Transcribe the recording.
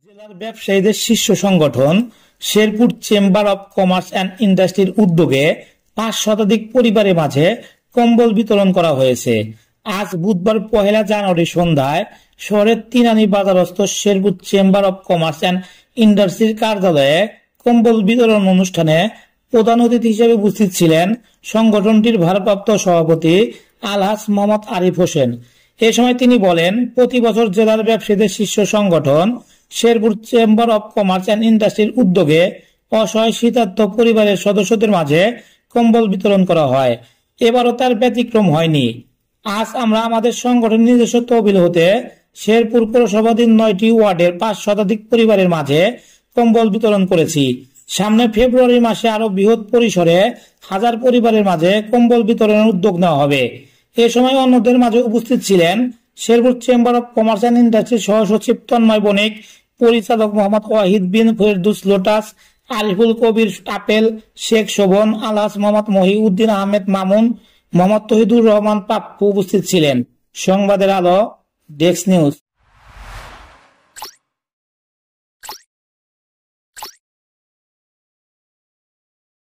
জেলার ব্যবসায়ীদের শীর্ষ সংগঠন Sherpur chamber of commerce and ইন্ডাস্ট্রির উদ্যোগে ৫ শতাধিক পরিবারের মাঝে কম্বল বিতরণ করা হয়েছে। আজ বুধবার ১ জানুয়ারি সন্ধ্যায় শহরের তিনানী বাজারস্থ Sherpur chamber of commerce and ইন্ডাস্ট্রির কার্যালয়ে কম্বল বিতরণ অনুষ্ঠানে প্রধান অতিথি হিসেবে উপস্থিত ছিলেন সংগঠনটির ভারপ্রাপ্ত সভাপতি আলহাজ মোহাম্মদ আরিফ হোসেন। এ সময় তিনি বলেন, প্রতি বছর জেলার ব্যবসায়ীদের শীর্ষ সংগঠন Sherpur chamber of commerce and ইন্ডাস্ট্রির উদ্যোগে অসহায় শীতার্ত পরিবারের সদস্যদের মাঝে কম্বল বিতরণ করা হয়। এবারও তার ব্যতিক্রম হয়নি। আজ আমরা আমাদের সংগঠনের নিজস্ব তহবিল হতে শেরপুর পৌরসভাধীন ৯টি ওয়ার্ডের ৫ শতাধিক পরিবারের মাঝে কম্বল বিতরণ করেছি। সামনে ফেব্রুয়ারি মাসে আরো বৃহৎ পরিসরে ১০০০ পরিবারের মাঝে কম্বল বিতরণের উদ্যোগ নেওয়া হবে। এ সময় অন্যদের মাঝে উপস্থিত ছিলেন Sherpur chamber of commerce and ইন্ডাস্ট্রির সহসচিব তন্ময় বণিক, পরিচালক মোহাম্মদ ওয়াহিদ বিন ফেরদৌস লোটাস, আরিফুল কবির টাপেল, শেখ শোভন, আলহাজ মোহাম্মদ মহিউদ্দিন আহমেদ মামুন, মোহাম্মদ তহিদুর রহমান পাপ্পু উপস্থিত ছিলেন। সংবাদের আলো, ডেস্ক নিউজ।